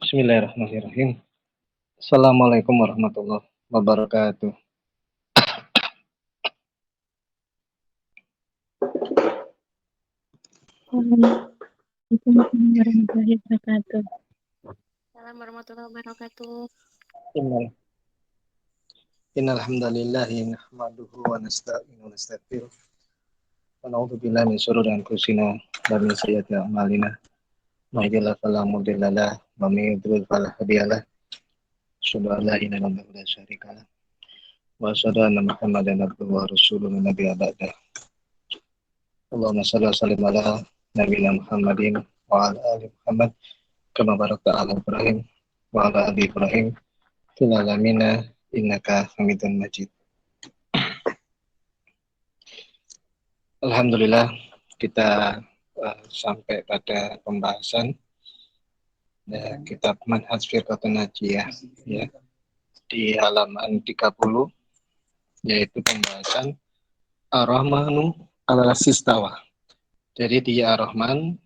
Bismillahirrahmanirrahim. Assalamualaikum warahmatullahi wabarakatuh. Assalamualaikum warahmatullahi wabarakatuh. Assalamualaikum warahmatullahi wabarakatuh. Innal hamdalillahi nahmaduhu wa nasta'inuhu wa nastaghfiruh. Wa na'udzu billahi min shururi anfusina wa min sayyiati a'malina. May yahdihillahu fala mudilla lahu wa may yudlil fala hadiya lahu. Asyhadu an la ilaha illallah wa la syarika lahu. Wa asyhadu anna Muhammadan abduhu wa rasuluhu nabiyya ba'da. Allahumma shalli wa sallim ala nabiyina Muhammadin wa ala ali Muhammad kama barakta ala Ibrahim wa ala ali Ibrahim fil alamin innaka Hamidum Majid. Alhamdulillah kita sampai pada pembahasan kitab Manhaj Firqatun Najiyah ya, di halaman 30, yaitu pembahasan Ar-Rahmanu 'alalas istawa. Jadi dia Ar-Rahman,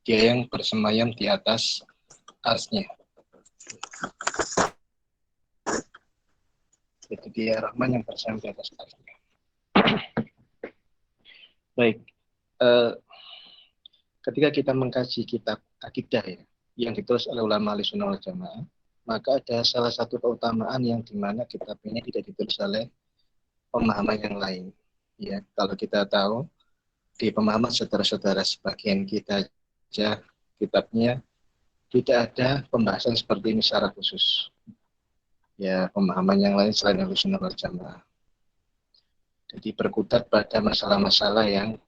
dia yang bersemayam di atas arsy-Nya. Jadi dia Rahman yang bersemayam di atas arsy-Nya. Baik, ketika kita mengkaji kitab akidah ya, yang ditulis oleh ulama Ahlussunnah wal Jamaah, maka ada salah satu keutamaan yang dimana kitab ini tidak ditulis oleh pemahaman yang lain. Ya, kalau kita tahu di pemahaman saudara-saudara sebagian kita aja kitabnya tidak ada pembahasan seperti ini secara khusus. Ya, pemahaman yang lain selain Ahlussunnah wal Jamaah. Jadi berkutat pada masalah-masalah yang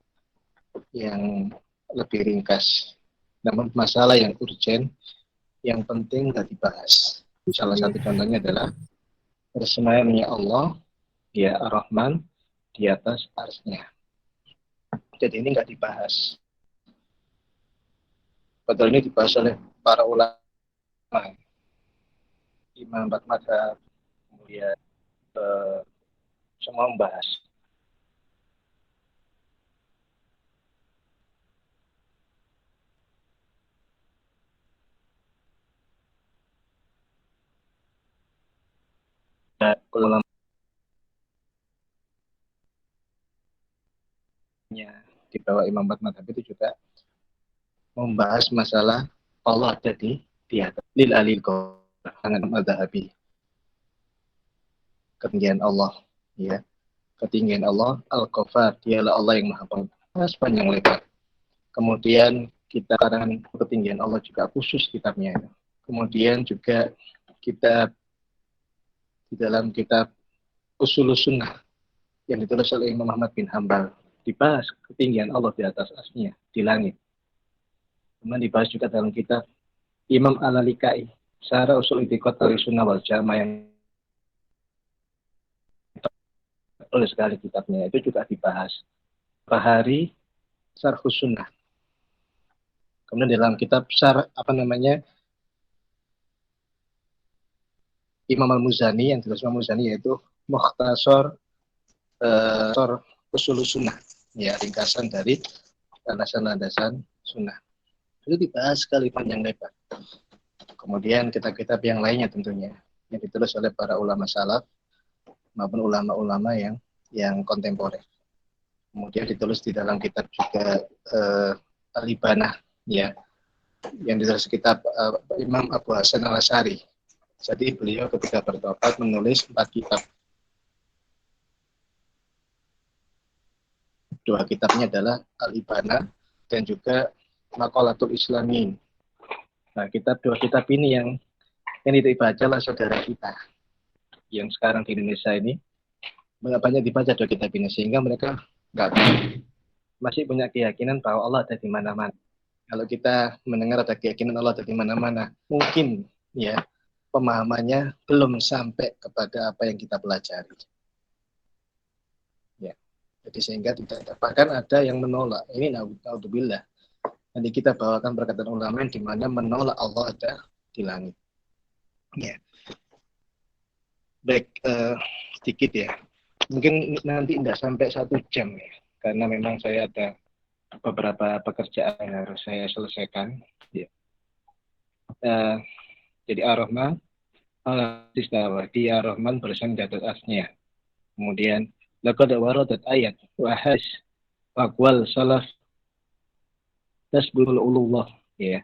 lebih ringkas. Namun masalah yang urgen, yang penting tidak dibahas. Salah satu contohnya adalah bersemayamnya Allah, ya Ar-Rahman, di atas arsy-Nya. Jadi ini nggak dibahas. Padahal ini dibahas oleh para ulama, Imam empat mazhab, kemudian semua membahas. Ulamanya di bawah Imam empat mazhab itu juga membahas masalah Allah ada di atas lil alil sangat mazhabi, ketinggian Allah ya, ketinggian Allah Al-Ghafar, dialah Allah yang maha pengampun sepanjang lebar. Kemudian kita karangan ketinggian Allah juga khusus kitabnya. Kemudian juga kita di dalam kitab Ushulus Sunnah yang ditulis oleh Imam Ahmad bin Hanbal dibahas ketinggian Allah di atas arsy-Nya di langit. Kemudian dibahas juga dalam kitab Imam Al-Lalikai Syarah Ushul I'tiqad Ahlussunnah wal Jamaah yang oleh sekali kitabnya itu juga dibahas. Bahari Syarhus Sunnah. Kemudian dalam kitab Imam Al-Muzani yang ditulis Imam Al-Muzani yaitu Mukhtasar Ushulus Sunnah, ya ringkasan dari landasan-landasan sunnah. Itu dibahas sekali panjang lebar. Kemudian kitab-kitab yang lainnya tentunya yang ditulis oleh para ulama salaf maupun ulama-ulama yang kontemporer. Kemudian ditulis di dalam kitab juga Al-Ibanah ya, yang ditulis kitab Imam Abu Hasan Al-Asy'ari. Jadi beliau ketika bertobat menulis 4 kitab. 2 kitabnya adalah Al-Ibanah dan juga Maqalatul Islamin. Nah, 2 kitab ini yang dibaca oleh saudara kita yang sekarang di Indonesia ini banyak dibaca 2 kitab ini, sehingga mereka masih punya keyakinan bahwa Allah ada di mana-mana. Kalau kita mendengar ada keyakinan Allah ada di mana-mana, mungkin ya pemahamannya belum sampai kepada apa yang kita pelajari. Ya. Jadi sehingga tidak, bahkan ada yang menolak. Ini naudzubillah. Nanti kita bawakan perkataan ulama yang di mana menolak Allah ada di langit. Ya. Baik, sedikit ya. Mungkin nanti tidak sampai 1 jam ya, karena memang saya ada beberapa pekerjaan yang harus saya selesaikan. Ya. Jadi Ar-Rahman istawa, dia Ar-Rahman bersama di atas arsy-Nya. Kemudian laqad waradat ayat wa has aqwal salaf tasbihul ulullah, ya.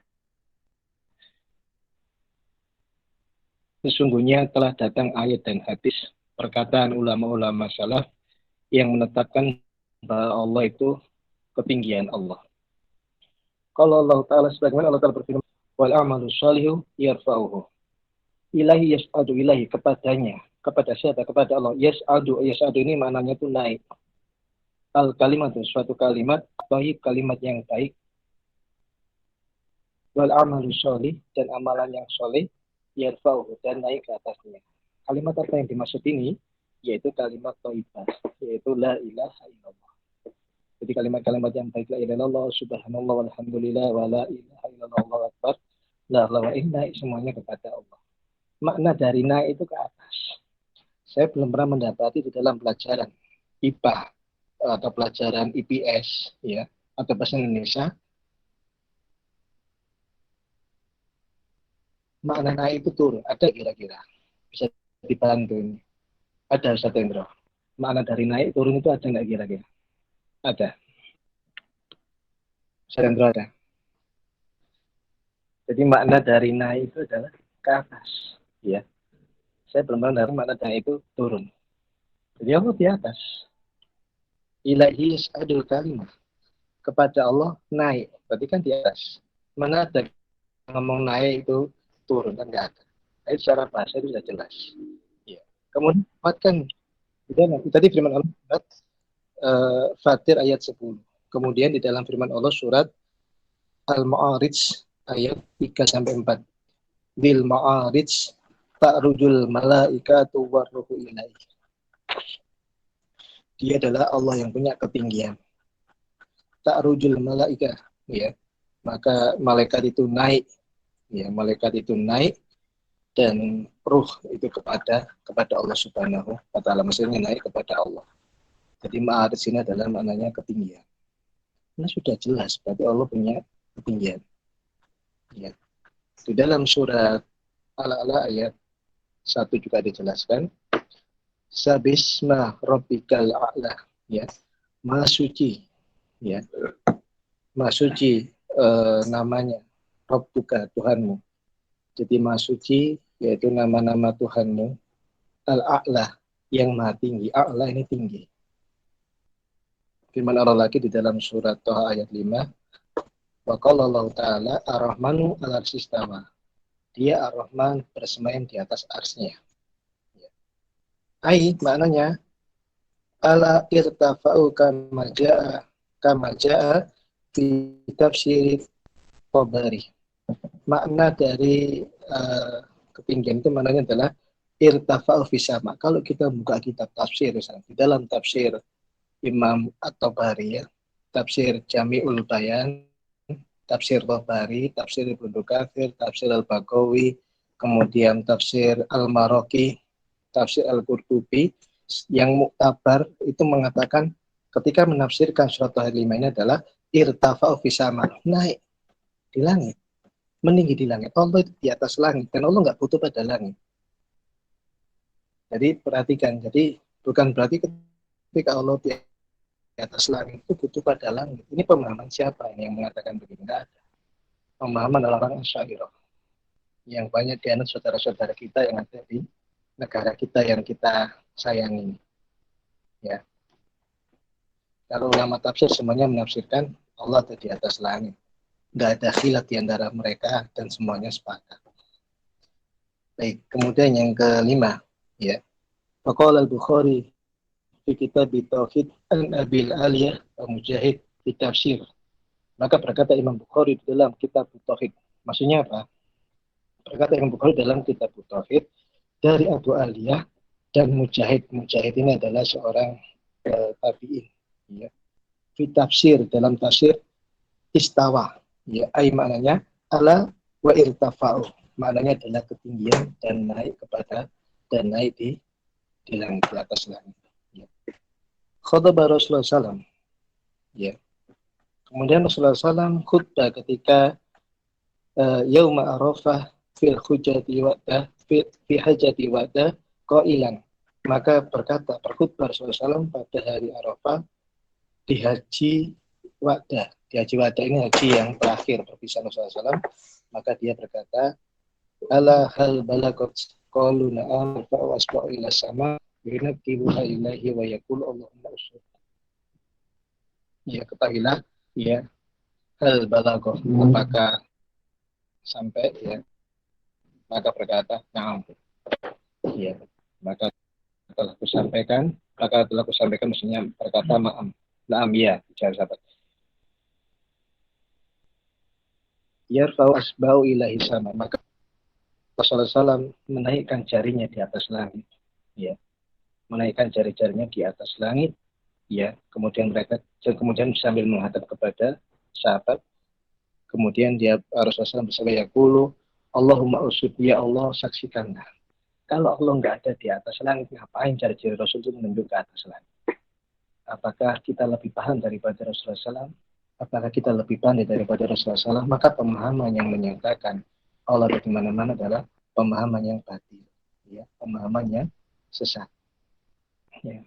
Sesungguhnya telah datang ayat dan hadis perkataan ulama-ulama salaf yang menetapkan bahwa Allah itu ketinggian Allah. Kalau Allah Ta'ala sebagaimana Allah Ta'ala berfirman, wal amalu shalihu yarfa'uhu. Ilahi yas'adu ilahi, kepadanya. Kepada siapa? Kepada Allah. Yas'adu ini maknanya itu naik. Al kalimat itu suatu kalimat, baik kalimat yang baik. Wal amalu sholih, dan amalan yang sholih, yarfa'uhu, dan naik ke atasnya. Kalimat apa yang dimaksud ini? Yaitu kalimat thayyibah, yaitu la ilaha illallah. Jadi kalimat-kalimat yang baik, la ilaha illallah, subhanallah, walhamdulillah, wa la ilaha illallah, Allahu akbar, la ilaha illallah, semuanya kepada Allah. Makna dari naik itu ke atas. Saya belum pernah mendapati di dalam pelajaran IPA atau pelajaran IPS, ya, atau bahasa Indonesia, makna naik itu turun. Ada kira-kira? Bisa dibantu ini. Ada Ustaz Hendro. Makna dari naik turun itu ada nggak kira-kira? Ada. Ustaz Hendro ada. Jadi makna dari naik itu adalah ke atas, ya. Saya belum pernah dengar makna dari itu turun. Jadi Allah di atas. Ilahi yas'adul kalimah. Kepada Allah naik. Berarti kan di atas. Mana ada ngomong naik itu turun, kan nggak ada. Itu secara bahasa itu sudah jelas. Ya. Kemudian kuatkan. Tadi firman Allah surat Fatir ayat 10. Kemudian di dalam firman Allah surat Al-Ma'arij ayat 3-4. Bil Ma'arij ta'rujul malaikatu warruhu ilaih. Dia adalah Allah yang punya ketinggian. Ta'rujul malaika, ya. Maka malaikat itu naik, ya, malaikat itu naik dan ruh itu kepada Allah Subhanahu wa taala, maksudnya naik kepada Allah. Jadi ma'arij ini adalah maknanya ketinggian. Nah, sudah jelas berarti Allah punya ketinggian. Ya. Di dalam surat Al-A'la ayat 1 juga dijelaskan, Sabisma Rabbikal A'la, ya. Maha suci, ya. Maha suci namanya Rabbuka, Tuhanmu. Jadi Maha suci yaitu nama-nama Tuhanmu, Al-A'la, yang maha tinggi. A'la ini tinggi. Firman Allah lagi di dalam surat Thaha ayat 5, wa qala Allah Ta'ala Ar-Rahmanu 'alal istawa. Dia Ar-Rahman bersemayam di atas arsy-Nya. Ai maknanya ala irtafa'u kama ja'a fi tafsir Tabari. Makna dari ketinggian itu maknanya adalah irtafa'u fi sama. Kalau kita buka kitab tafsir misalnya, di dalam tafsir Imam At-Tabari, ya, tafsir Jami'ul Bayan, tafsir Tabari, tafsir Ibnu Katsir, tafsir Al-Baghawi, kemudian tafsir Al-Maraqi, tafsir Al-Qurtubi, yang muktabar itu mengatakan ketika menafsirkan surat Thaha 5 ini adalah irtafa'u fi sama, naik di langit, meninggi di langit. Allah itu di atas langit dan Allah nggak butuh pada langit. Jadi perhatikan, jadi bukan berarti ketika Allah di atas langit itu butuh pada langit. Ini pemahaman siapa yang mengatakan begini? Tidak ada. Pemahaman orang Asy'ariyah yang banyak di antara saudara-saudara kita yang ada di negara kita yang kita sayangi. Ya. Kalau ulama tafsir semuanya menafsirkan Allah ada di atas langit. Tidak ada khilaf di antara mereka dan semuanya sepakat. Baik, kemudian yang kelima, ya. Faqala al-Bukhari fi kitab Tauhid an Abil Aliyah wa Mujahid fi tafsir. Maka berkata Imam Bukhari dalam kitab Tauhid. Maksudnya apa? Berkata Imam Bukhari dalam kitab Tauhid dari Abu Aliyah dan Mujahid. Mujahid ini adalah seorang tabi'in, ya. Fi tafsir, dalam tafsir istawa, ya, ai maknanya ala wa irtafa'u. Maknanya adalah ketinggian dan naik kepada dan naik di langit, di atas langit. Ya. Khutbah Rasulullah SAW. Ya. Kemudian Rasulullah SAW khutbah ketika Yauma Arafah fil hujati wa'da fi hajati wa'da qailan. Maka berkata berkhutbah Rasulullah SAW pada hari Arafah di haji wa'da. Di haji wa'da ini haji yang terakhir berpisah Rasulullah SAW. Maka dia berkata, ala hal balagot qalu na'am fa wasba'u ila sama yunqibu ilaihi wa yaqulu Allahumma usul. Ya, ketahuilah ya, hal balagot, apakah sampai ya, maka berkata na'am. Ya, maka telah kusampaikan maksudnya berkata ma'am. Na'am ya, bicara sahabat. Yarfa'u asba'u ilahi sama, maka Rasulullah SAW menaikkan jarinya di atas langit, ya, menaikkan jari-jarinya di atas langit, ya, kemudian sambil menghadap kepada sahabat, kemudian dia Rasulullah SAW bersabda yaqulu Allahumma usud, ya Allah saksikanlah. Kalau Allah nggak ada di atas langit, ngapain jari-jari Rasul itu menunjuk ke atas langit? Apakah kita lebih paham daripada Rasulullah SAW? Apakah kita lebih pandai daripada Rasulullah SAW? Maka pemahaman yang menyatakan Allah ada di mana-mana adalah pemahaman yang batil, ya, pemahaman yang sesat. Ya.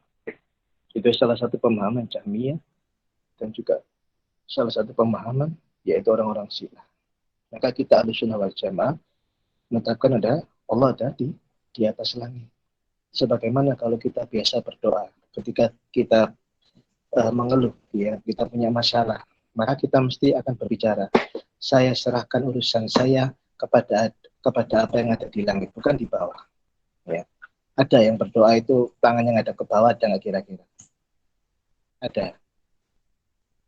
Itu salah satu pemahaman Jahmiyah dan juga salah satu pemahaman yaitu orang-orang Syiah. Maka kita Ahlussunnah wal Jamaah menetapkan ada Allah ada di atas langit. Sebagaimana kalau kita biasa berdoa, ketika kita mengeluh, ya, kita punya masalah, maka kita mesti akan berbicara, saya serahkan urusan saya kepada apa yang ada di langit, bukan di bawah. Ya. Ada yang berdoa itu tangannya ada ke bawah, ada nggak kira-kira? Ada.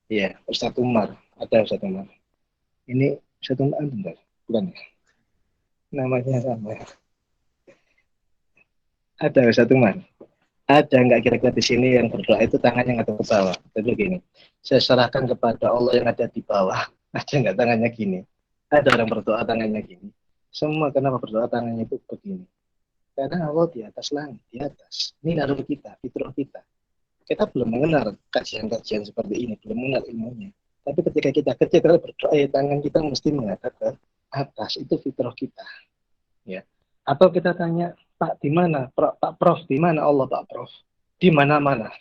Ya, Ustaz Umar. Ada Ustaz Umar. Ini Ustaz Umar benar? Bukan ya? Namanya sama. Ada Ustaz Umar. Ada nggak kira-kira di sini yang berdoa itu tangannya nggak ke bawah? Tapi gini, saya serahkan kepada Allah yang ada di bawah. Ada nggak tangannya gini? Ada orang berdoa tangannya gini. Semua kenapa berdoa tangannya itu begini? Karena Allah di atas langit, di atas. Ini naluri kita, fitrah kita. Kita belum mengenal kajian-kajian seperti ini, belum mengenal ilmunya. Tapi ketika kita kecil berdoa, ya, tangan kita mesti menghadap ke atas. Itu fitrah kita. Ya. Atau kita tanya, Pak di mana? Pak Prof di mana Allah Pak Prof? Di mana-mana.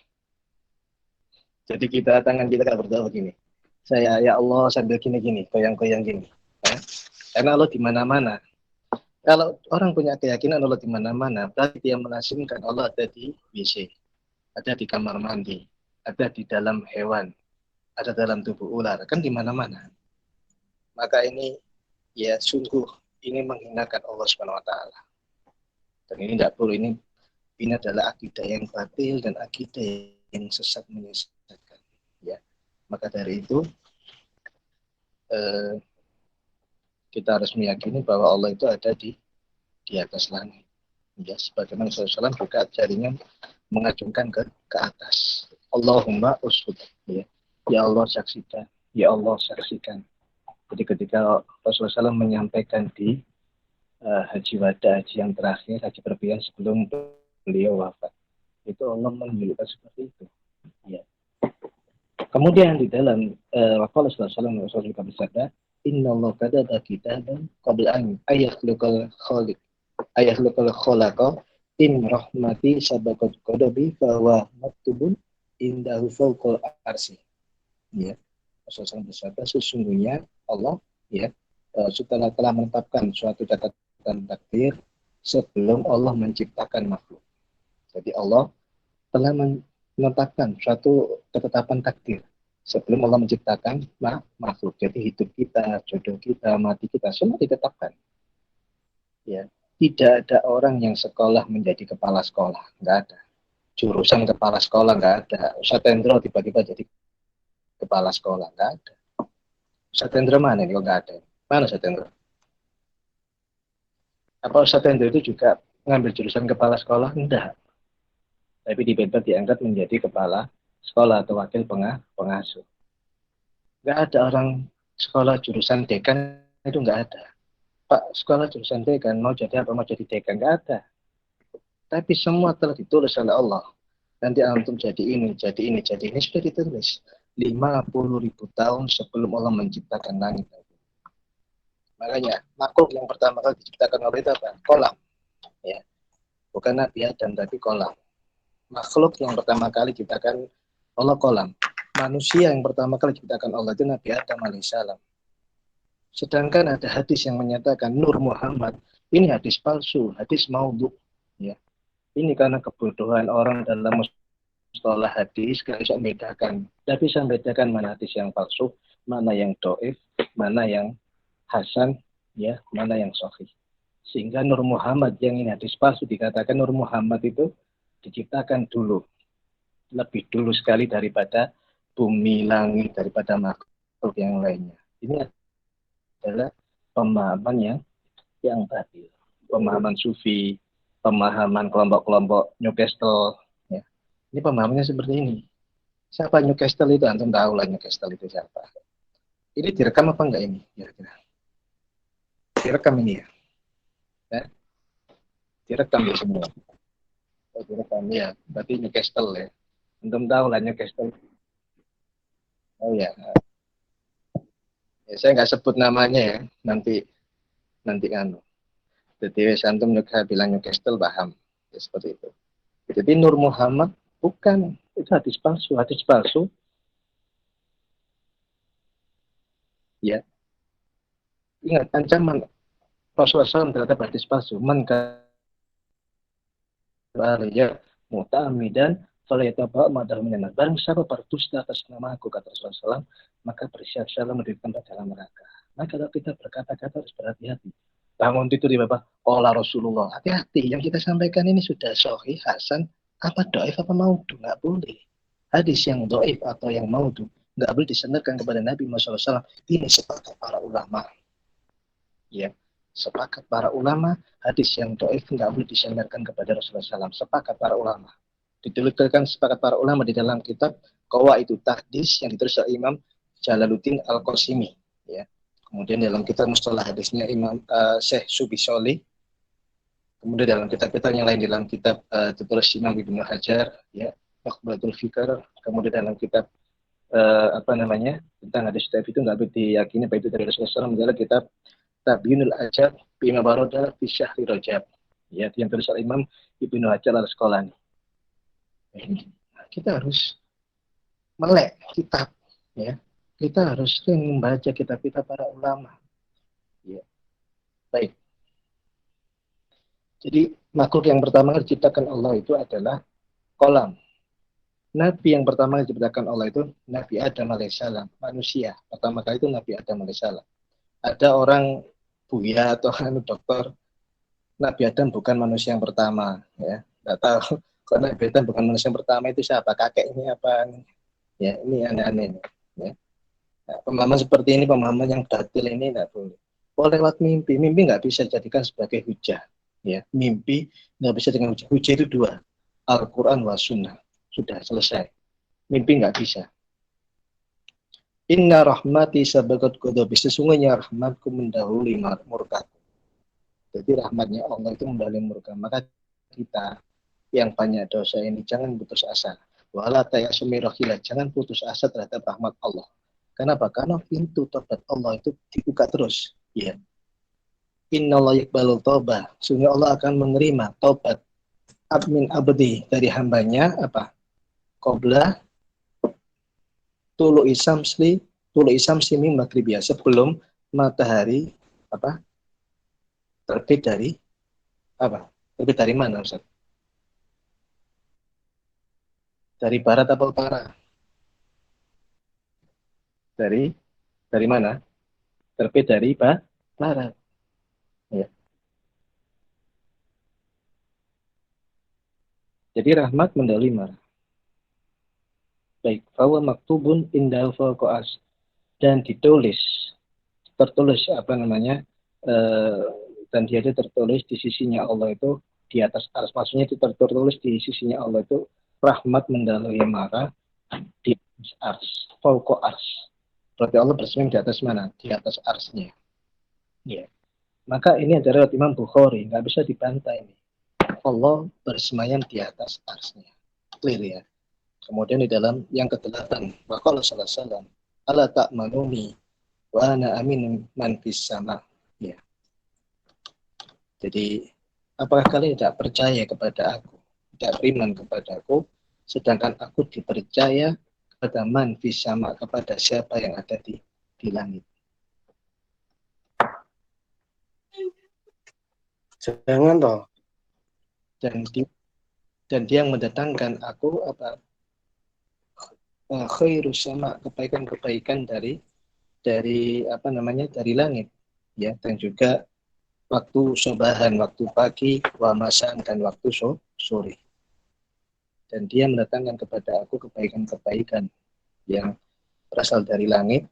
Jadi tangan kita kalau berdoa begini. Saya ya Allah sambil gini-gini, goyang-goyang gini. Ya. Karena Allah di mana-mana. Kalau orang punya keyakinan Allah di mana-mana, berarti dia melazimkan Allah ada di WC, ada di kamar mandi, ada di dalam hewan, ada dalam tubuh ular, kan di mana-mana. Maka ini ya sungguh ini menghinakan Allah Subhanahu wa taala. Dan ini tidak perlu, ini adalah akidah yang batil dan akidah yang sesat menyesatkan. Ya, maka dari itu kita harus meyakini bahwa Allah itu ada di atas langit. Ya, sebagaimana Rasulullah SAW buka jarinya mengacungkan ke atas. Allahumma usud. Ya Allah saksikan. Ya Allah saksikan. Jadi ketika Rasulullah SAW menyampaikan di haji wada, haji yang terakhir, haji perpisahan sebelum beliau wafat, itu Allah menunjukkan seperti itu. Ya. Kemudian di dalam waqala sallallahu alaihi wasallam bersabda, innallaha kataba kitaban qabla an yakhluqal khalaqa in rahmati sabaqat qadabi fa huwa maktubun indahu fawqal arsy. Ya. Rasulullah bersabda, sesungguhnya Allah ya setelah telah menetapkan suatu catatan takdir sebelum Allah menciptakan makhluk. Jadi Allah telah menetapkan suatu ketetapan takdir sebelum Allah menciptakan makhluk. Jadi hidup kita, jodoh kita, mati kita, semua ditetapkan. Ya, tidak ada orang yang sekolah menjadi kepala sekolah, nggak ada. Jurusan kepala sekolah nggak ada. Ustaz Hendro tiba-tiba jadi kepala sekolah, nggak ada. Ustaz Hendro mana nih? Nggak ada. Mana Ustaz Hendro? Apa Ustaz Hendro itu juga ngambil jurusan kepala sekolah? Enggak. Tapi tiba-tiba diangkat menjadi kepala sekolah atau wakil pengasuh. Nggak ada orang sekolah jurusan dekan, itu nggak ada. Pak, sekolah jurusan dekan, mau jadi apa? Mau jadi dekan? Nggak ada. Tapi semua telah ditulis oleh Allah. Nanti antum jadi ini, jadi ini, jadi ini, sudah ditulis. 50.000 tahun sebelum Allah menciptakan langit. Makanya makhluk yang pertama kali diciptakan oleh itu apa? Kolam. Ya. Bukan Nabi Adam, tapi kolam. Makhluk yang pertama kali diciptakan Allah kolam. Manusia yang pertama kali diciptakan Allah itu Nabi Adam alaihissalam. Sedangkan ada hadis yang menyatakan Nur Muhammad, ini hadis palsu, hadis maudhu. Ya. Ini karena kebodohan orang dalam mustalah hadis, gak bisa membedakan. Tidak bisa membedakan mana hadis yang palsu, mana yang doif, mana yang hasan, ya, mana yang sahih. Sehingga Nur Muhammad yang ini hadis palsu dikatakan Nur Muhammad itu diciptakan dulu, lebih dulu sekali daripada bumi, langit, daripada makhluk yang lainnya. Ini adalah pemahaman yang batil, pemahaman sufi, pemahaman kelompok-kelompok Newcastle. Ya. Ini pemahamannya seperti ini. Siapa Newcastle itu? Antum tahu lah Newcastle itu siapa. Ini direkam apa enggak ini? Kira-kira. Direkam ini ya. Ya. Direkam ya semua. Direkam ya. Berarti Newcastle ya. Antum tahu lah Newcastle. Oh ya. Ya saya nggak sebut namanya ya. Nanti anu. Jadi antum juga bilang Newcastle paham. Ya, seperti itu. Jadi Nur Muhammad bukan, itu hadis palsu. Hadis palsu. Ya. Ingat ancaman Rasulullah SAW terhadap hadis palsu. Man ya muta'amidan falayataba madhar minan. Barang siapa berdusta atas nama aku, kata Rasulullah SAW, maka bersiap-siaplah mendirikan dalam neraka. Maka kalau kita berkata-kata harus berhati-hati. Bangun tidur di bawah qala Rasulullah. Hati-hati, yang kita sampaikan ini sudah sahih, hasan, apa dhaif apa maudhu, nggak boleh. Hadis yang dhaif atau yang maudhu nggak boleh disandarkan kepada Nabi Muhammad SAW. Ini sepakat para ulama. Ya, sepakat para ulama, hadis yang dhaif nggak boleh disandarkan kepada Rasulullah SAW. Sepakat para ulama. Dituliskan sepakat para ulama di dalam kitab Qawaidut Tahdits yang ditulis oleh Imam Jalaluddin Al-Qasimi. Ya. Kemudian dalam kitab mustalah hadisnya Imam Syekh Subi Sholih. Kemudian dalam kitab-kitab yang lain, dalam kitab ditulis Imam Ibnu Hajar, ya, Maqbalatul Fikr. Kemudian dalam kitab tentang hadis dhaif itu nggak boleh diyakini baik itu dari Rasulullah SAW. Adalah kitab Tabyinul Ajab bima barada fi syahri Rajab. Ya, yang tulis oleh Imam Ibnu Hajar Al-Asqalani. Kita harus melek kitab, ya. Kita harus sering membaca kitab-kitab para ulama. Ya. Baik. Jadi makhluk yang pertama kali diciptakan Allah itu adalah kolam. Nabi yang pertama kali diciptakan Allah itu Nabi Adam alaihissalam, manusia. Pertama kali itu Nabi Adam alaihissalam. Ada orang buya atau dokter, Nabi Adam bukan manusia yang pertama, ya. Nggak tahu. Kalau Nabi Adam bukan manusia yang pertama itu siapa? Kakeknya apa? Ya, ini aneh-aneh. Ya. Nah, pemahaman seperti ini, pemahaman yang batil ini tidak boleh. Oh, lewat mimpi nggak bisa dijadikan sebagai hujah. Ya, mimpi nggak bisa dengan hujah. Hujah itu dua, Al-Quran wa Sunnah. Sudah selesai. Mimpi nggak bisa. Inna rahmati sabaqat ghadabi. Sesungguhnya rahmatku mendahului murkaku. Jadi rahmatnya Allah itu mendahului murka. Maka kita yang banyak dosa ini jangan putus asa. Wala ta'asumi rahila. Jangan putus asa terhadap rahmat Allah. Kenapa? Karena pintu tobat Allah itu dibuka terus. Ya. Innallaha yaqbalu taubah. Sesungguhnya Allah akan menerima taubat min abdi dari hambanya apa? Qabla tulu isamsi min maghribiya, sebelum matahari apa? Terbit dari apa? Terbit dari mana, Ustaz? Dari barat atau utara? Dari mana? Terbit dari barat. Ya. Jadi rahmat mendahului marah. Baik, fawa maktubun indahu fawqa'as, dan tertulis dan dia itu tertulis di sisinya Allah itu di atas ars. Maksudnya itu tertulis di sisinya Allah itu rahmat mendahului marah di atas ars, fawqa'as. Berarti Allah bersemayam di atas mana? Di atas arsnya. Ya. Maka ini adalah Imam Bukhari, nggak bisa dibantah ini. Allah bersemayam di atas arsnya. Clear ya. Kemudian di dalam yang ke-8, waqala sallallahu alaihi wasallam, ala ta'manuni wa ana aminu man fis sama. Jadi, apakah kalian tidak percaya kepada aku, tidak beriman kepada aku, sedangkan aku dipercaya kepada man fis sama, kepada siapa yang ada di langit. Jangan toh. Dan dia yang mendatangkan aku khairu sama, kebaikan-kebaikan dari dari langit, ya, dan juga waktu subahan, waktu pagi, wa masan, dan waktu sore. Dan dia mendatangkan kepada aku kebaikan-kebaikan yang berasal dari langit,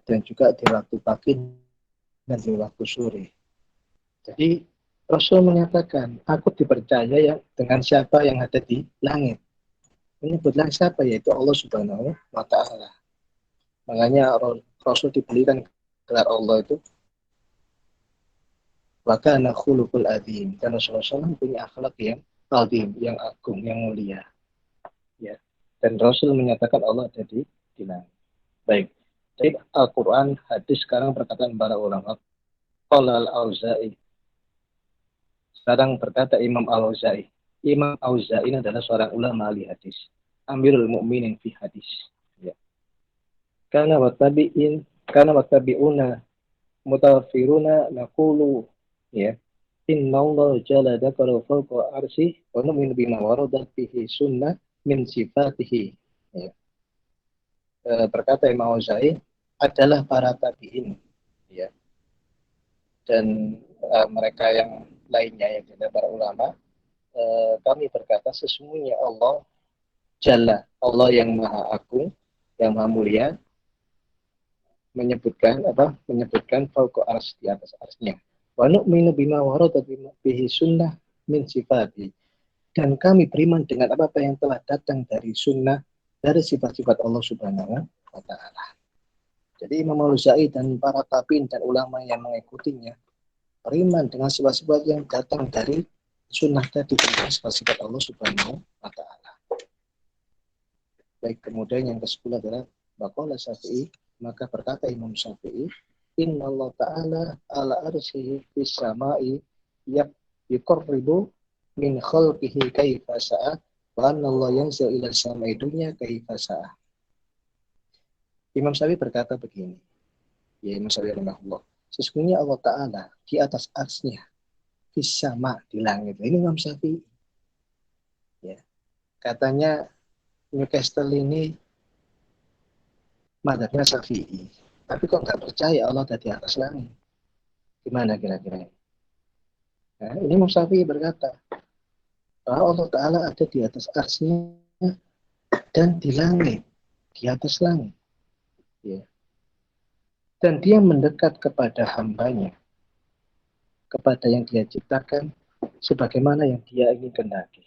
dan juga di waktu pagi dan di waktu sore. Jadi Rasul menyatakan, aku dipercaya yang dengan siapa yang ada di langit. Menyebutlah siapa, yaitu Allah Subhanahu wa Ta'ala. Makanya Rasul diberikan gelar Allah itu wa kana khuluqul adzim. Dan Rasulullah SAW punya akhlak yang azim, yang agung, yang mulia. Ya. Dan Rasul menyatakan Allah ada di langit. Baik. Jadi Al-Quran, hadis, sekarang perkataan para ulama. Qala al-Auza'i. Sekarang berkata Imam Al-Auza'i. Imam Al-Auza'i adalah seorang ulama ahli hadis. Amirul Mu'minin fi hadis. Ya. Kana wattabi'una mutawafiruna naqulu, ya. Inna Allah jalla dzakara fawqa arsy wa nu'minu bima waradat bihi sunnah min sifatihi. Ya. Berkata Imam Al-Auza'i adalah para tabi'in, ya. Dan mereka yang lainnya yang adalah para ulama, kami berkata sesungguhnya Allah Jalla, Allah yang maha agung, yang maha mulia, menyebutkan fauqa arsy, di atas arsy-Nya. Wa nu'minu bima warada bihi sunnah min sifati. Dan kami beriman dengan apa yang telah datang dari sunnah, dari sifat-sifat Allah Subhanahu wa Ta'ala. Jadi Imam Al-Auza'i dan para tabi'in dan ulama yang mengikutinya beriman dengan sifat-sifat yang datang dari sunnah tadi, tentang sifat-sifat Allah Subhanahu wa Ta'ala. Baik, kemudian yang ke-10 adalah Baqala Syafi'i, maka berkata Imam Syafi'i, Inna Allah Ta'ala ala arsyihi fis sama'i yuqarribu min khalqihi kaifa sa'a wa anna Allah yanzil ila sama'i dunya kaifa sa'a. Imam Syafi'i berkata begini, ya Imam Syafi'i rahimahullah, sesungguhnya Allah Ta'ala di atas arsy-Nya fis sama, di langit. Ini Imam Syafi'i. Ya. Katanya Newcastle ini mazhabnya Syafi'i. Tapi kok nggak percaya Allah ada di atas langit? Gimana kira-kira? Nah, ini Imam Syafi'i berkata bahwa Allah Ta'ala ada di atas arsy-Nya dan di langit, di atas langit. Ya. Dan dia mendekat kepada hambanya, kepada yang dia ciptakan, sebagaimana yang dia ingin kendaki.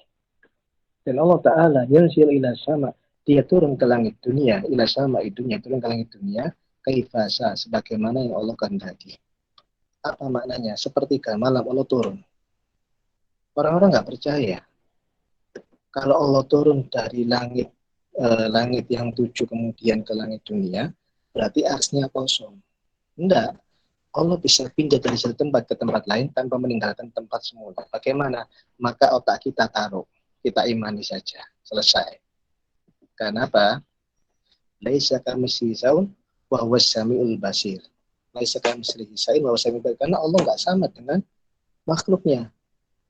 Dan Allah Ta'ala yanzil ila sama, dia turun ke langit dunia, ila sama dunia, turun ke langit dunia, kaifasa, sebagaimana yang Allah kehendaki. Apa maknanya? Sepertiga malam Allah turun. Orang-orang nggak percaya. Kalau Allah turun dari langit yang 7 kemudian ke langit dunia, berarti arsy-Nya kosong. Enggak. Allah bisa pindah dari satu tempat ke tempat lain tanpa meninggalkan tempat semula. Bagaimana? Maka otak kita taruh. Kita imani saja, selesai. Karena apa? Laisa kamitslihi syai'un wa huwas samiul basir. Laisa kamitslihi syai'un wa huwas samiul basir. Karena Allah nggak sama dengan makhluknya.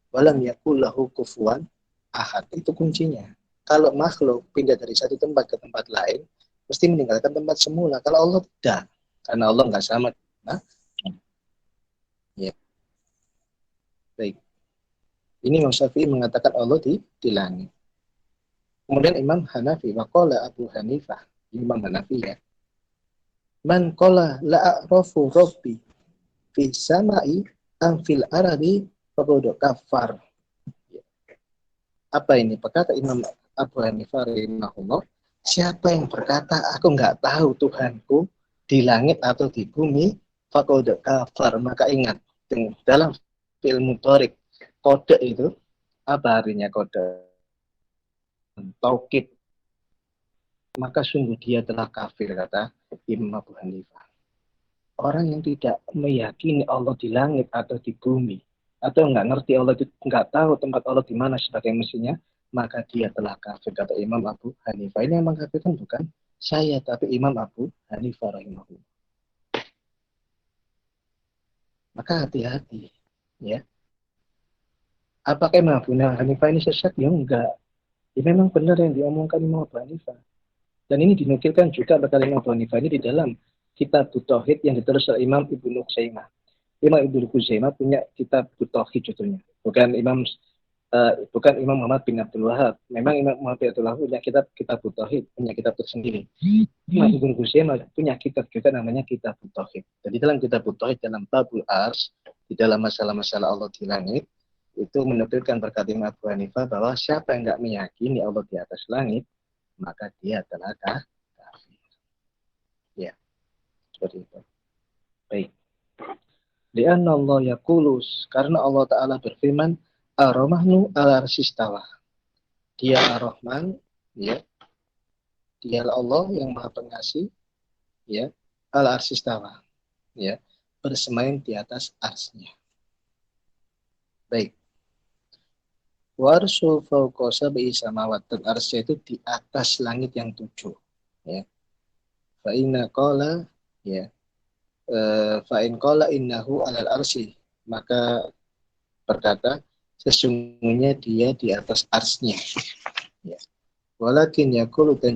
Walam yakul lahu kufuwan ahad. Itu kuncinya. Kalau makhluk pindah dari satu tempat ke tempat lain, mesti meninggalkan tempat semula. Kalau Allah tidak, karena Allah nggak sama. Nah, ya. Baik. Ini Imam Syafi'i mengatakan Allah di langit. Kemudian Imam Hanafi, waqala Abu Hanifah, Imam Hanafi, ya. Man qala la a'rafu rabbi fi sama'i am fil ardi faqad kafar. Apa ini? Berkata Imam Abu Hanifah rahimahullah, siapa yang berkata aku nggak tahu Tuhanku di langit atau di bumi, faqad kafar, maka ingat dalam ilmu Tariq, kode itu apa artinya kode? Taukid. Maka sungguh dia telah kafir, kata Imam Abu Hanifah. Orang yang tidak meyakini Allah di langit atau di bumi, atau nggak ngerti Allah itu, nggak tahu tempat Allah di mana sebagai mestinya, maka dia telah kafir, kata Imam Abu Hanifah. Ini yang mengkafirkan bukan saya, tapi Imam Abu Hanifah rahimahullah. Maka hati-hati, ya. Apakah Imam Abu Hanifah ini sesat? Ya enggak. Ini memang benar yang diomongkan Imam Abu Hanifah. Dan ini dinukilkan juga bakal Imam Abu Hanifah ini di dalam kitab Tauhid yang ditulis oleh Imam Ibnu Utsaimin. Imam Ibnu Utsaimin punya kitab Tauhid judulnya. Bukan Imam Muhammad bin Abdul Wahab. Memang Imam Muhammad bin Abdul Wahab punya kitab Tauhid, punya kitab tersendiri. Imam Ibnu Utsaimin punya kitab juga namanya kitab Tauhid. Jadi dalam kitab Tauhid, dalam Babul Ars, di dalam masalah-masalah Allah di langit, itu menukilkan berkata Imam Abu Hanifah bahwa siapa yang nggak meyakini Allah di atas langit, maka dia telah kafir. Ya, seperti itu. Baik. Lianna Allah yaqulus, karena Allah Ta'ala berfirman, Ar-Rahmanu al-Arsistawa. Dia Ar-Rahman, ya. Dialah Allah yang Maha Pengasih, ya. Al-Arsistawa, ya. Bersemayam di atas arsnya. Baik. Warsu fauqa sab'i samawat, dan arsy itu di atas langit yang 7, ya. Fa inna qala, ya. Fa in qala innahu alal arsy, maka berkata sesungguhnya dia di atas arsnya, ya. Walakin yaqulu, dan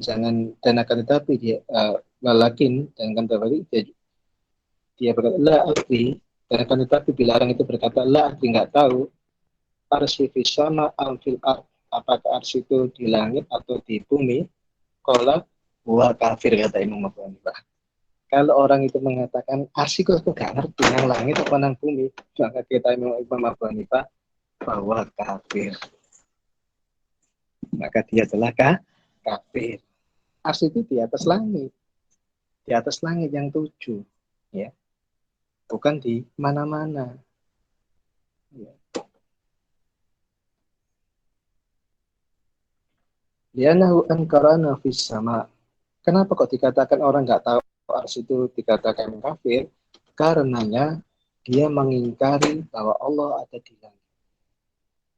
akan tetapi dia walakin dan akan tetapi dia berkata la adri, dan akan tetapi bilarang itu berkata la adri, nggak tahu, arsy fis sama am fil ard, apakah arsy itu di langit atau di bumi. Qala huwa kafir, kata Imam Abu Hanifah. Kalau orang itu mengatakan arsy kok gak ngerti yang langit apa nang bumi, maka kita Imam Abu Hanifah bahwa kafir. Maka dia telah kafir. Arsy itu di atas langit yang 7, ya, bukan di mana-mana, ya. Lianahu ankarana fis sama. Kenapa kok dikatakan orang nggak tahu arsy itu dikatakan kafir? Karenanya dia mengingkari bahwa Allah ada di langit.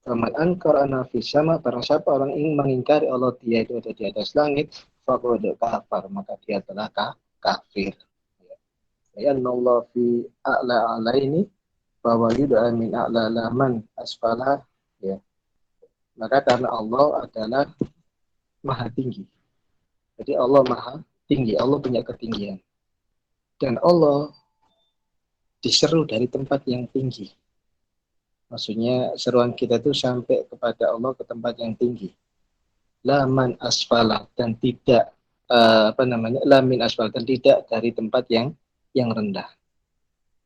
Faman ankarana fis sama, barang siapa orang ingin mengingkari Allah dia itu ada di atas langit, faqad kafar, maka dia telah kafir. Ya Allah fi a'la alaini, bahwa yud'a min a'la laman asfala, ya. Maka karena Allah adalah maha tinggi. Jadi Allah maha tinggi, Allah punya ketinggian. Dan Allah diseru dari tempat yang tinggi. Maksudnya seruan kita itu sampai kepada Allah ke tempat yang tinggi. Laman asfala, dan tidak lamin asfal, dan tidak dari tempat yang rendah.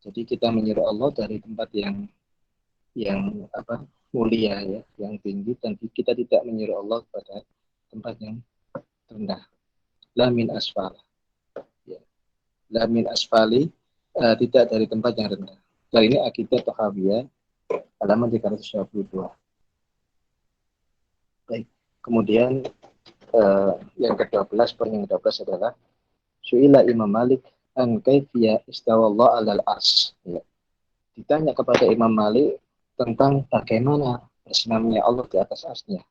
Jadi kita menyeru Allah dari tempat yang mulia, ya, yang tinggi, dan kita tidak menyeru Allah pada tempat yang rendah. Lamin asfal, ya. Lamin asfali, tidak dari tempat yang rendah. Nah, ini akidah Tahawiyah halaman 322. Baik. Kemudian yang ke-12, poin yang ke-12 adalah Su'ila Imam Malik an kaifiya istawallah alal ars, ya. Ditanya kepada Imam Malik tentang bagaimana bersenamnya Allah di atas arsnya.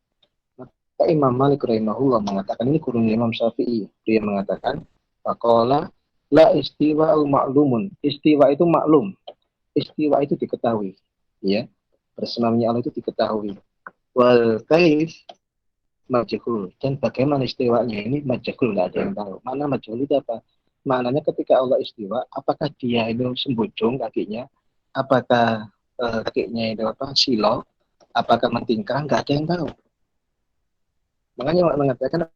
Maka Imam Malik rahimahullah mengatakan, ini gurunya Imam Syafi'i, dia mengatakan, faqala la istiwa'u ma'lumun. Istiwa itu maklum, istiwa itu diketahui, ya. Bersenamnya Allah itu diketahui. Wal kaif majhul, dan bagaimana istiwanya ini majhul, nggak ada yang tahu. Mana majhul itu apa? Maknanya ketika Allah istiwa, apakah dia itu sembujung kakinya, apakah kakinya itu silo, apakah mentingkah, nggak ada yang tahu. Makanya mengatakan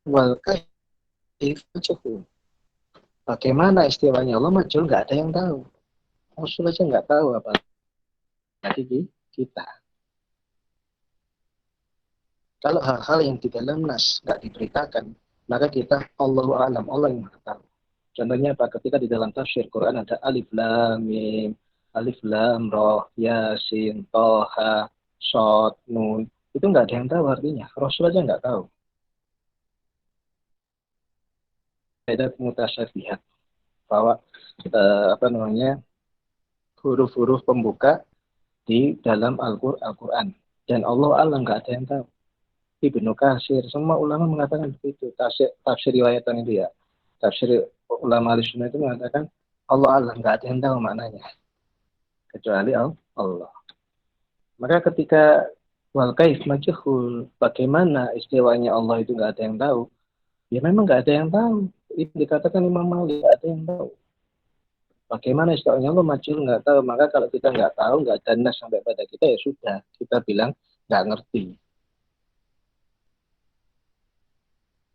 wal kaif majhul. Bagaimana istiwanya Allah majhul, nggak ada yang tahu. Rasul aja nggak tahu apa tadi kita. Kalau hal-hal yang di dalam nas nggak diberitakan, maka kita Allahu a'lam, Allah yang Maha tahu. Contohnya apa? Ketika di dalam tafsir Quran ada alif lam mim, alif lam ra, yasin, toha, shad, nun, itu nggak ada yang tahu artinya. Rasul aja nggak tahu. Ada mutasyabihat, bahwa huruf-huruf pembuka di dalam Al-Quran. Dan Allah nggak ada yang tahu. Ibnu Katsir, semua ulama mengatakan begitu. Tafsir riwayatan itu ya. Tafsir ulama Ahlussunnah itu mengatakan Allah nggak ada yang tahu maknanya. Kecuali Allah. Maka ketika wal kaif majhul, bagaimana istiwanya Allah itu nggak ada yang tahu. Ya memang nggak ada yang tahu. Itu dikatakan Imam Malik, nggak ada yang tahu. Bagaimana istiwanya Allah majhul nggak tahu. Maka kalau kita nggak tahu, nggak ada nas sampai pada kita, ya sudah. Kita bilang nggak ngerti.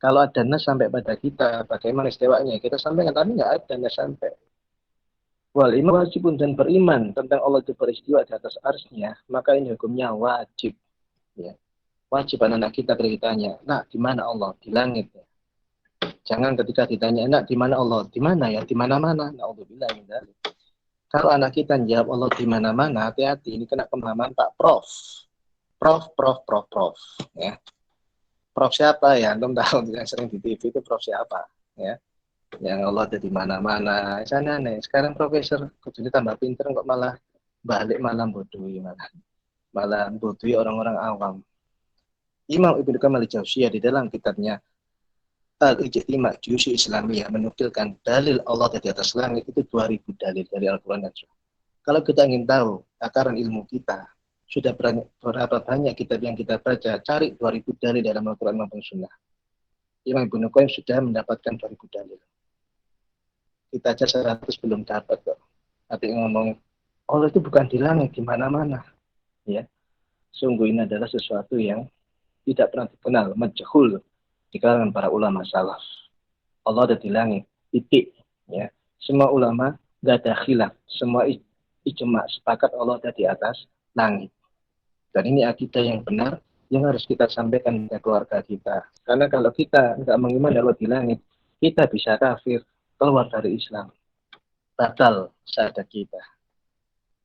Kalau ada nas sampai pada kita, bagaimana istiwanya? Kita sampaikan, tapi nggak ada nas sampai. Wal iman wajibun, dan beriman tentang Allah itu beristiwa di atas arsy-Nya, maka ini hukumnya wajib. Ya. Wajib anak kita bertanya, nak di mana Allah? Di langit. Ya. Jangan ketika ditanya, nak di mana Allah? Di mana ya? Di mana-mana. Na'udzubillah min dzalik. Kalau anak kita jawab Allah di mana-mana, hati-hati, ini kena pemahaman Pak Prof. Prof. Ya. Prof siapa ya? Antum tahu yang sering di TV itu Prof siapa? Ya. Yang Allah ada di mana-mana. Sana nih. Sekarang profesor kudu tambah pinter kok malah balik malah bodohi malah bodohi orang-orang awam. Imam Ibnu Kamal Jauziyah di dalam kitabnya Al-Ijtima' Juz' Islamiyah menukilkan dalil Allah di atas langit itu 2000 dalil dari Al-Qur'an dan Sunnah. Kalau kita ingin tahu takaran ilmu kita, sudah berapa banyak kitab yang kita baca, cari 2000 dalil dalam Al-Qur'an maupun Sunnah. Imam Ibnu Qayyim sudah mendapatkan 2000 dalil. Kita aja 100 belum dapat kok. Tapi ngomong Allah itu bukan di langit, di mana-mana. Ya, sungguh ini adalah sesuatu yang tidak pernah dikenal, majhul di kalangan para ulama salaf. Allah ada di langit, titik. Ya, semua ulama nggak ada khilaf, semua ijma sepakat Allah ada di atas langit. Dan ini akidah yang benar yang harus kita sampaikan ke keluarga kita. Karena kalau kita nggak mengimani Allah di langit, kita bisa kafir, keluar dari Islam, batal syahadat kita.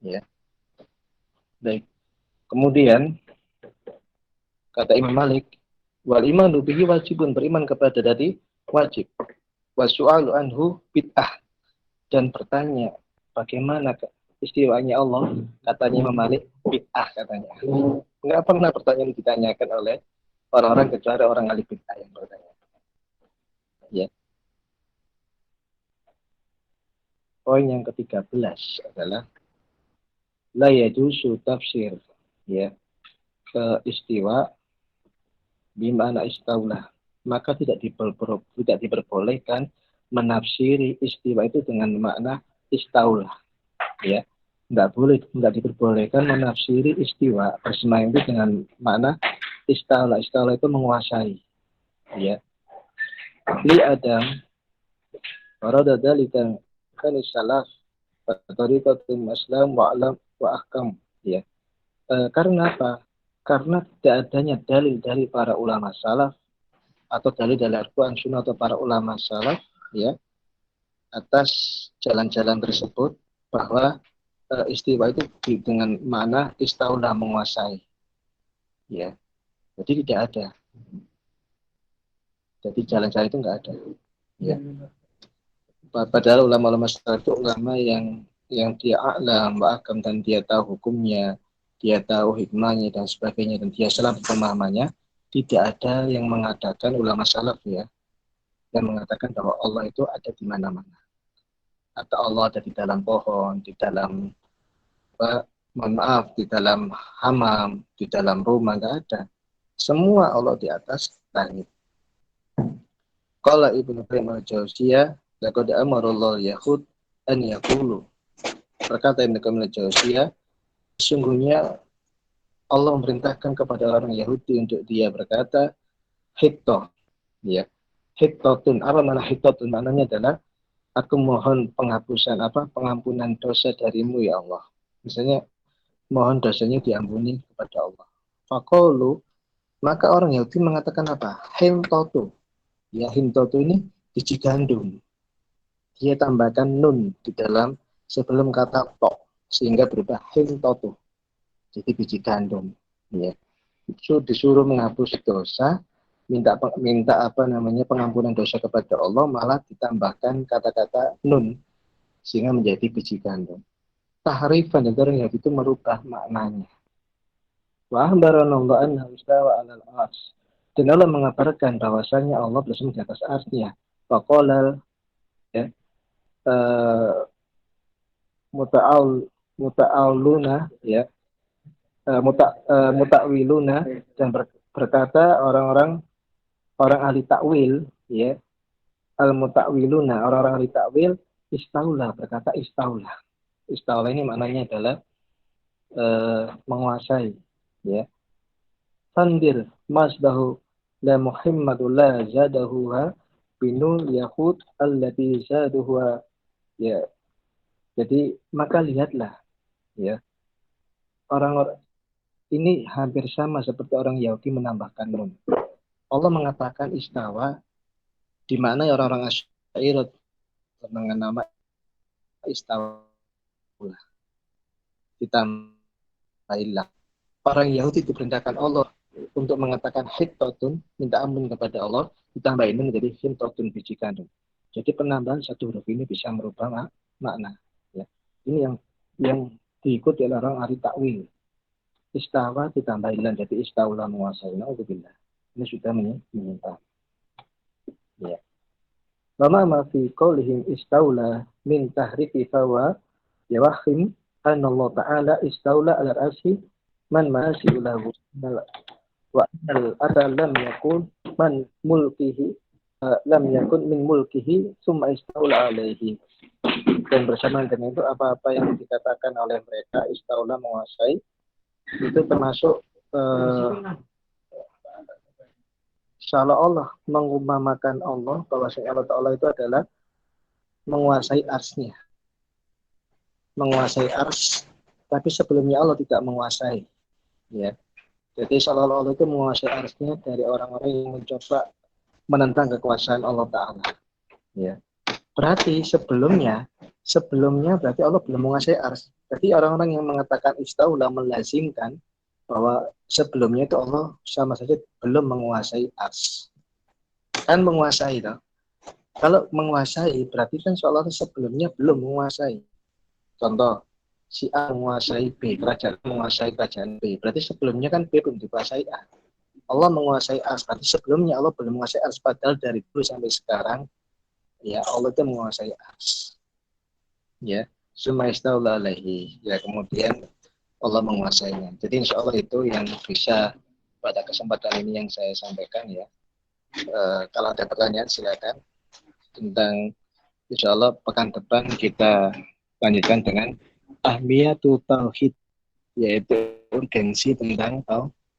Ya. Baik. Kemudian kata Imam Malik, wal imanu bihi wajibun, beriman kepada dari wajib. Wasu'alu anhu bid'ah, dan bertanya bagaimana istiwanya Allah, katanya Imam Malik, bid'ah katanya. Enggak pernah pertanyaan ditanyakan oleh orang-orang kecuali orang ahli bid'ah yang bertanya. Ya. Poin yang ke-13 adalah la yajuzu tafsir, ya, ke istiwa bimana istaulah, maka tidak diperbolehkan menafsiri istiwa itu dengan makna istaulah, ya. Enggak diperbolehkan menafsiri istiwa bersemayam itu dengan makna istaulah. Istaulah itu menguasai, ya. Li Adam warada dzalika kan salaf tariqatul Islam wa alam wa ahkam, ya. Karena apa? Karena tidak adanya dalil dari para ulama salaf atau dalil dari Al-Quran Sunnah atau para ulama salaf, ya, atas jalan-jalan tersebut bahwa istiwa itu dengan mana istaulah, menguasai, ya. Jadi tidak ada. Jadi jalan-jalan itu enggak ada, ya. Padahal ulama-ulama salaf itu ulama yang dia a'lam wa ahkam, dan dia tahu hukumnya, dia tahu hikmahnya dan sebagainya, dan dia salah pemahamannya. Tidak ada yang mengatakan ulama salaf, ya, yang mengatakan bahwa Allah itu ada di mana-mana, atau Allah ada di dalam pohon, di dalam di dalam hamam, di dalam rumah, enggak ada. Semua Allah di atas langit. Qala Ibnu Qayyim al-Jauziyah, laqad amarallahu yahud an yaqulu. Berkata Ibnu Qayyim al-Jauziyah, sesungguhnya Allah memerintahkan kepada orang Yahudi untuk dia berkata hittah, ya. Hittatun, apa makna hittatun? Maknanya adalah aku mohon pengampunan dosa darimu ya Allah. Misalnya mohon dosanya diampuni kepada Allah. Faqalu, maka orang Yahudi mengatakan apa? Hintatu. Ya, hintatu ini biji gandum. Dia tambahkan nun di dalam sebelum kata to, sehingga berubah hintatu. Jadi biji gandum, ya. Disuruh menghapus dosa, minta pengampunan dosa kepada Allah, malah ditambahkan kata-kata nun sehingga menjadi biji gandum. tahrifan, dan orang Yahudi itu merubah maknanya. Wa akhbarana Allah annahu istawa 'alal 'arsy. Dan Allah mengabarkan bahwasanya Allah bersama di atas arsy-Nya. Wa qala ya muta'al muta'alluna ya muta'wiluna, dan berkata orang ahli takwil ya, al muta'wiluna, orang-orang ahli takwil, istaulah, berkata istaulah. Istaulah ini maknanya adalah menguasai ya. Tandir masdahu la Muhammadu la zadahuha binul yahud allati zaduhuha ya. Jadi maka lihatlah ya, orang-orang ini hampir sama seperti orang Yahudi menambahkan nun. Allah mengatakan istawa, di mana orang-orang Asy'ariyah dengan nama istawa ditambahilah. Orang Yahudi diperintahkan Allah untuk mengatakan hittatun, minta ampun kepada Allah, ditambahin menjadi hintotun, biji kandung. Jadi penambahan satu huruf ini bisa merubah makna. Ya. Ini yang diikuti oleh orang ahli takwil. Istawa ditambahin lan jadi istaulah, menguasai. Na'udzubillah. Ini sudah menyimpang. Ya. Wa ma fi qaulihim istaula min tahrifi fawa yawahim anna Allah Ta'ala istaula ala arsy man ma'asi lahu wa al-adha lam yakun man mulkihi lam yakun min mulkihi summa istaula alaihi. Dan bersamaan dengan itu apa-apa yang dikatakan oleh mereka istaula, menguasai, itu termasuk seolah-olah mengumamakan Allah bahwa Allah Ta'ala itu adalah menguasai arsy-Nya, menguasai arsy, tapi sebelumnya Allah tidak menguasai ya. Jadi seolah-olah Allah itu menguasai arsy-Nya dari orang-orang yang mencoba menentang kekuasaan Allah Ta'ala ya. Berarti sebelumnya berarti Allah belum menguasai arsy. Jadi orang-orang yang mengatakan istaula melazimkan bahwa sebelumnya itu Allah sama saja belum menguasai arsy. Kan menguasai toh. Kalau menguasai berarti kan seolah sebelumnya belum menguasai. Contoh, si A menguasai B, kerajaan menguasai kerajaan B. Berarti sebelumnya kan B belum dikuasai A. Allah menguasai A, berarti sebelumnya Allah belum menguasai A. Padahal dari dulu sampai sekarang ya Allah itu menguasai arsy. Ya, summa istaula alaihi. Ya, kemudian Allah menguasainya. Jadi insya Allah itu yang bisa pada kesempatan ini yang saya sampaikan ya. Kalau ada pertanyaan silakan. Tentang insya Allah pekan depan kita lanjutkan dengan ahmiyatu tauhid, yaitu urgensi tentang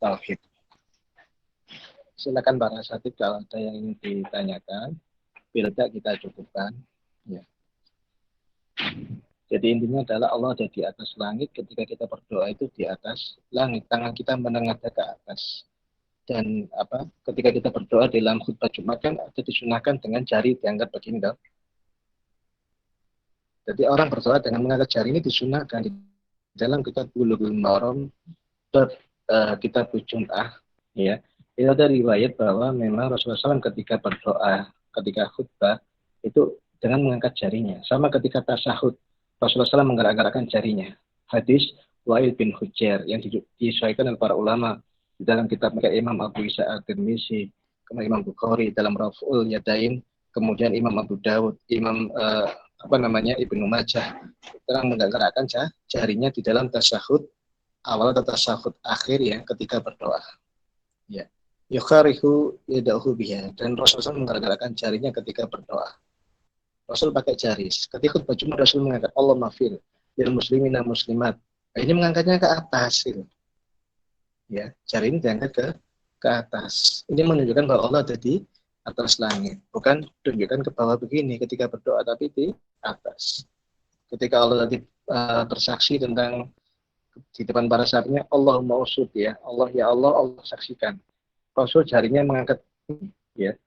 tauhid. Silakan Pak Rasatib kalau ada yang ingin ditanyakan. Bila tidak kita cukupkan. Ya. Jadi intinya adalah Allah ada di atas langit, ketika kita berdoa itu di atas langit, tangan kita menengadah ke atas. Dan ketika kita berdoa di dalam khutbah Jumat kan ada disunahkan dengan jari diangkat begini dong. Jadi orang berdoa dengan mengangkat jari ini disunahkan di dalam kitab Bulughul Maram kitab Jum'ah ya. Itu ada riwayat bahwa memang Rasulullah SAW ketika berdoa, ketika khutbah itu dengan mengangkat jarinya. Sama ketika tasyahud, Rasulullah SAW menggerak-gerakkan jarinya. Hadis Wa'il bin Hujjar yang disesuaikan oleh para ulama di dalam kitab Imam Abu Isa At-Tirmizi, kemudian Imam Bukhari dalam Raf'ul Yadain, kemudian Imam Abu Dawud, Imam Ibnu Majah, terang menggerakkan jarinya di dalam tasyahud awal atau tasyahud akhir ya, ketika berdoa. Ya. Yukharihu yadahu biha, dan Rasulullah menggerakkan jarinya ketika berdoa. Rasul pakai jari. Ketika khutbah Jumat Rasul mengangkat Allah mafil lil muslimin dan muslimat. Nah, ini mengangkatnya ke atas gitu. Ya, jari ini diangkat ke atas. Ini menunjukkan bahwa Allah ada di atas langit. Bukan tunjukkan ke bawah begini ketika berdoa, tapi di atas. Ketika Allah tadi bersaksi tentang di depan para sahabatnya, Allahumma usud ya. Allah ya Allah, Allah saksikan. Rasul jarinya mengangkat ya.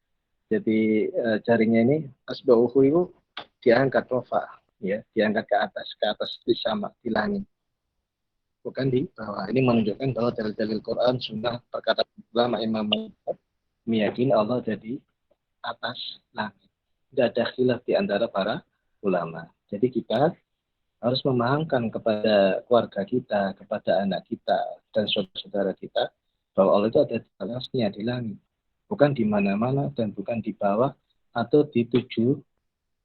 Jadi jarinya ini asbauhu itu diangkat rofa ya, diangkat ke atas di sama di langit, bukan di bawah. Ini menunjukkan bahwa dalil-dalil Quran, sunnah, perkataan ulama Imam meyakini Allah jadi atas langit. Tidak ada khilaf di antara para ulama. Jadi kita harus memahamkan kepada keluarga kita, kepada anak kita, dan saudara-saudara kita, bahwa Allah itu ada di atasnya, di langit. Bukan di mana-mana, dan bukan di bawah, atau di 7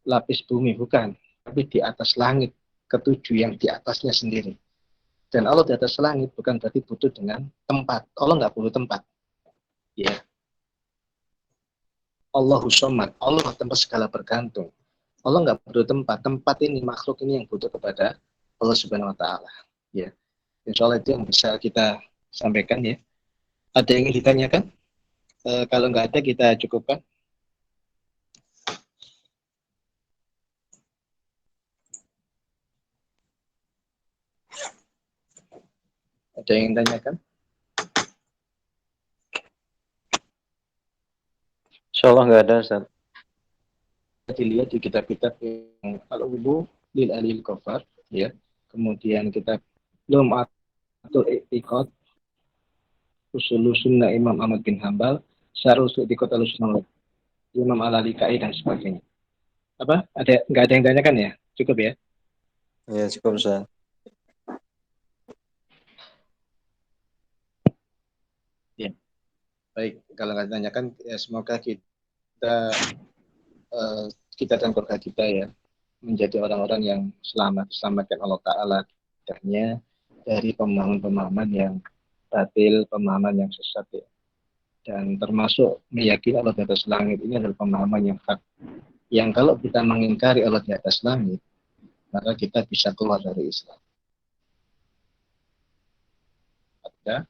lapis bumi, bukan. Tapi di atas langit, ketujuh yang di atasnya sendiri. Dan Allah di atas langit bukan berarti butuh dengan tempat. Allah nggak butuh tempat. Ya. Allahu Somad, Allah tempat segala bergantung. Allah nggak butuh tempat. Tempat ini, makhluk ini yang butuh kepada Allah Subhanahu Wa Taala. Ya, insya Allah itu yang bisa kita sampaikan ya. Ada yang ingin ditanyakan? Kalau nggak ada kita cukupkan. Ada yang ingin tanyakan? Insyaallah nggak ada, Ustaz. Dilihat di kitab-kitab yang al-wudu lil alil kafar ya. Kemudian kitab Lum'atul I'tiqad, Usul Sunnah Imam Ahmad bin Hambal, Syarh Usul I'tiqad al-Sunnah Imam Al-Lalikai dan sebagainya. Apa? Nggak ada yang tanyakan ya? Cukup ya? Ya, cukup, Ustaz. Ya. Baik, kalau nggak ditanyakan ya semoga kita dan keluarga kita ya menjadi orang-orang yang diselamatkan Allah Ta'ala dari pemahaman-pemahaman yang batil, pemahaman yang sesat ya. Dan termasuk meyakini Allah di atas langit ini adalah pemahaman yang hak. Yang kalau kita mengingkari Allah di atas langit, maka kita bisa keluar dari Islam. Ada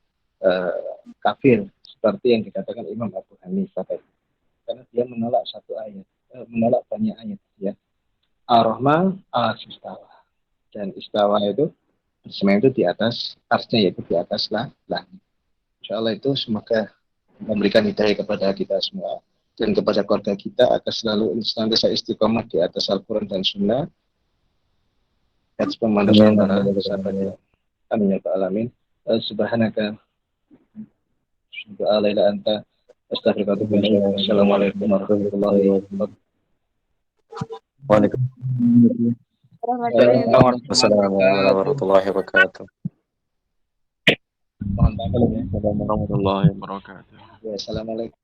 kafir seperti yang dikatakan Imam Abu Hanifah tadi. Karena dia menolak satu ayat, menolak banyak ayat ya. Ar-Rahman al-Istawa. Dan istawa itu bersama itu di atas arsnya, yaitu di atas langit. Insyaallah itu semoga memberikan hidayah kepada kita semua dan kepada keluarga kita agar selalu senantiasa istiqomah di atas Al-Quran dan Sunnah. Atas pemanusiaan para sahabat. Amin ya Rabbal alamin. Subhanaka la ilaha anta astaghfiruka wa atubu ilaik. Assalamualaikum warahmatullahi wabarakatuh. Wassalamualaikum warahmatullahi wabarakatuh. Mohon maaf ya. Warahmatullahi wabarakatuh. Assalamualaikum.